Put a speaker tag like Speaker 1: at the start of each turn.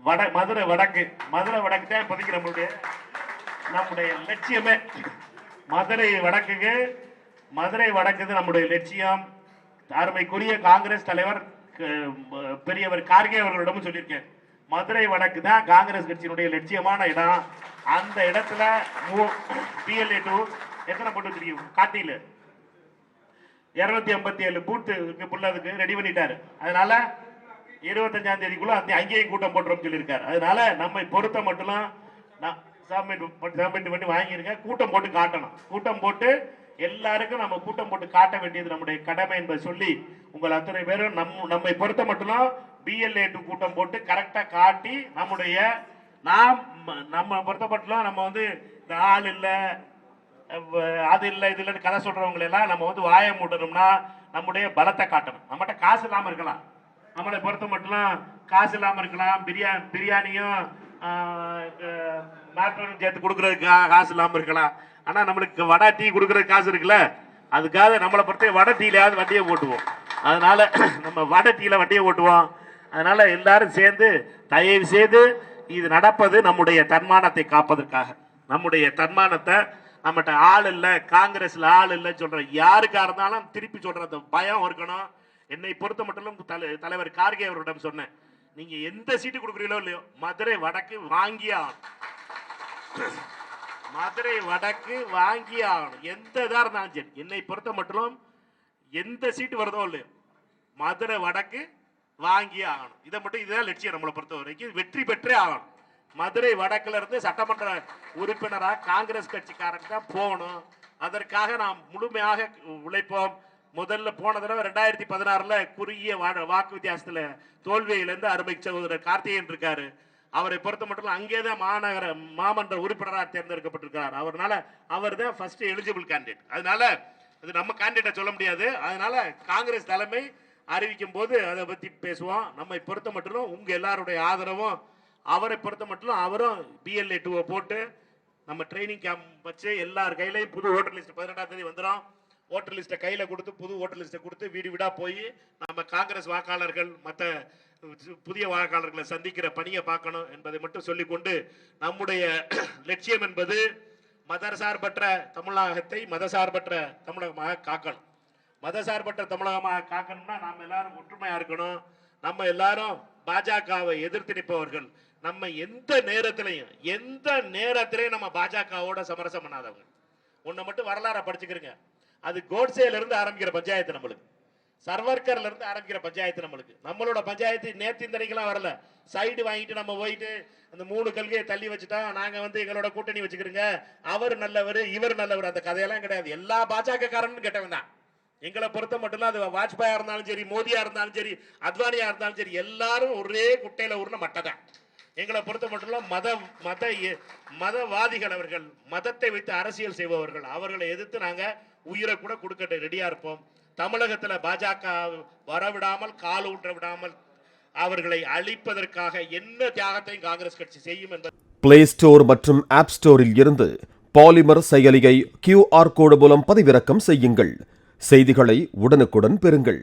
Speaker 1: மதுரை வடக்கு தான் இப்போதைக்கு நம்முடைய லட்சியமே. மதுரை வடக்கு நம்முடைய லட்சியம். அருமைக்குரிய காங்கிரஸ் தலைவர் பெரியவர் கார்கே அவர்களிடமும் சொல்லியிருக்கேன். மதுரை வடக்கு தான் காங்கிரஸ் கட்சியினுடைய லட்சியமான இடம். அந்த இடத்துல PLA 2 எத்தனை போட்டு தெரியும், காட்டியில 257 பூத்து புள்ளதுக்கு ரெடி பண்ணிட்டாரு. அதனால 25ஆம் தேதிக்குள்ள அங்கேயும் கூட்டம் போட்டுரும் சொல்லியிருக்காரு. அதனால நம்மை பொறுத்த மட்டும் சப்மிட் பண்ணி வாங்கிருங்க. கூட்டம் போட்டு காட்டணும். கூட்டம் போட்டு எல்லாருக்கும் நம்ம கூட்டம் போட்டு காட்ட வேண்டியது நம்முடைய கடமை என்பதை சொல்லி உங்கள் அத்தனை பேரும் நம்மை பொறுத்த மட்டும் PLA 2 கூட்டம் போட்டு கரெக்டா காட்டி நம்ம பொறுத்த மட்டும் நம்ம இந்த ஆள் இல்ல அது இல்ல இது இல்லன்னு கதை சொல்றவங்க எல்லாம் நம்ம வாய மூடணும்னா நம்முடைய பலத்தை காட்டணும். நம்மகிட்ட காசு இல்லாம இருக்கலாம், நம்மளை பொறுத்த மட்டும் காசு இல்லாம இருக்கலாம், பிரியாணியும் மேக்ரோனும் சேர்த்து கொடுக்கறதுக்கு காசு இல்லாம இருக்கலாம். ஆனா நம்மளுக்கு வடை டீ கொடுக்கறதுக்கு காசு இருக்குல்ல, அதுக்காக நம்மளை பொறுத்த வடை டீலையாவது வண்டியை ஓட்டுவோம். அதனால நம்ம வடை டீல வண்டியை ஓட்டுவோம். அதனால எல்லாரும் சேர்ந்து தயவு செய்து இது நடப்பது நம்முடைய தன்மானத்தை காப்பதற்காக. நம்முடைய தன்மானத்தை நம்மகிட்ட ஆள் இல்லை, காங்கிரஸ்ல ஆள் இல்லை சொல்ற யாருக்கா இருந்தாலும் திருப்பி சொல்றது பயம் இருக்கணும். என்னை பொறுத்த மட்டும் தலைவர் கார்கே அவரிடம் சொன்னேன், நீங்க எந்த சீட்டு கொடுக்குறீங்களோ இல்லையோ மதுரை வடக்கு வாங்கி ஆகணும். மதுரை வடக்கு வாங்கி ஆகணும். எந்த இதா இருந்தாலும் சரி, என்னை பொறுத்த மட்டும் எந்த சீட்டு வருதோ இல்லையோ மதுரை வடக்கு வாங்கி ஆகணும். இதை மட்டும் இதுதான் லட்சியம். நம்மளை பொறுத்த வரைக்கும் வெற்றி பெற்றே ஆகணும். மதுரை வடக்குல இருந்து சட்டமன்ற உறுப்பினராக காங்கிரஸ் கட்சிக்காரங்க தான் போகணும். அதற்காக நாம் முழுமையாக உழைப்போம். முதல்ல போன தடவை 2016 குறுகிய வாக்கு வித்தியாசத்துல தோல்வியிலிருந்து அருமை சகோதரர் கார்த்திகேயன் இருக்காரு. அவரை பொறுத்த மட்டும் அங்கேதான் மாமன்ற உறுப்பினராக தேர்ந்தெடுக்கப்பட்டிருக்கிறார். அவர் தான் ஃபர்ஸ்ட் எலிஜிபிள் கேண்டிடேட். அதனால அது நம்ம கேண்டிடேட்டை சொல்ல முடியாது. அதனால காங்கிரஸ் தலைமை அறிவிக்கும் போது அதை பத்தி பேசுவோம். நம்மை பொறுத்த மட்டும் உங்க எல்லாருடைய ஆதரவும், அவரை பொறுத்த மட்டும் அவரும் PLA 2 போட்டு நம்ம ட்ரைனிங் கேம்ப் வச்சு எல்லார் கையிலையும் புது ஓட்டர் லிஸ்ட் 18ஆம் தேதி வந்துடும். ஓட்டர் லிஸ்ட்டை கையில கொடுத்து புது ஓட்டர் லிஸ்ட்டை கொடுத்து வீடு வீடா போய் நம்ம காங்கிரஸ் வாக்காளர்கள் மற்ற புதிய வாக்காளர்களை சந்திக்கிற பணியை பார்க்கணும் என்பதை மட்டும் சொல்லிக்கொண்டு, நம்முடைய லட்சியம் என்பது மதசார்பற்ற தமிழகத்தை மதசார்பற்ற தமிழகமாக காக்கணும். மதசார்பற்ற தமிழகமாக காக்கணும்னா நாம் எல்லாரும் ஒற்றுமையா இருக்கணும். நம்ம எல்லாரும் பாஜகவை எதிர்த்து நிற்பவர்கள். நம்ம எந்த நேரத்திலையும் நம்ம பாஜகவோட சமரசம் பண்ணாதவங்க. ஒன்ன மட்டும் வரலாற படிச்சுக்கிறீங்க, அது கோட்சேல இருந்து ஆரம்பிக்கிற பஞ்சாயத்து நம்மளுக்கு, சர்வர்கர்ல இருந்து ஆரம்பிக்கிற பஞ்சாயத்து நம்மளுக்கு. நம்மளோட பஞ்சாயத்து நேற்று இந்தனைக்கெல்லாம் வரல. சைடு வாங்கிட்டு நம்ம போயிட்டு அந்த 3 கல்கையை தள்ளி வச்சுட்டா நாங்க எங்களோட கூட்டணி வச்சுக்கிறோங்க, அவர் நல்லவர் இவர் நல்லவர், அந்த கதையெல்லாம் கிடையாது. எல்லா பாஜக காரனும் கேட்டவன் தான். எங்களை பொறுத்த மட்டும் அது வாஜ்பாயா இருந்தாலும் சரி, மோடியா இருந்தாலும் சரி, அத்வானியா இருந்தாலும் சரி, எல்லாரும் ஒரே குட்டையில உருண மட்டதான். எங்களை பொறுத்த மட்டும் மதவாதிகள் அவர்கள், மதத்தை வைத்து அரசியல் செய்பவர்கள், அவர்களை எதிர்த்து நாங்க உயிரை கூட கொடுக்க ரெடியா இருப்போம். தமிழகத்துல பாஜக வரவிடாமல் கால் ஊன்ற விடாமல் அவர்களை அழிப்பதற்காக என்ன தியாகத்தையும் காங்கிரஸ் கட்சி செய்யும் என்பது.
Speaker 2: பிளே ஸ்டோர் மற்றும் ஆப் ஸ்டோரில் இருந்து பாலிமர் செயலியை QR கோடு மூலம் பதிவிறக்கம் செய்யுங்கள். செய்திகளை உடனுக்குடன் பெறுங்கள்.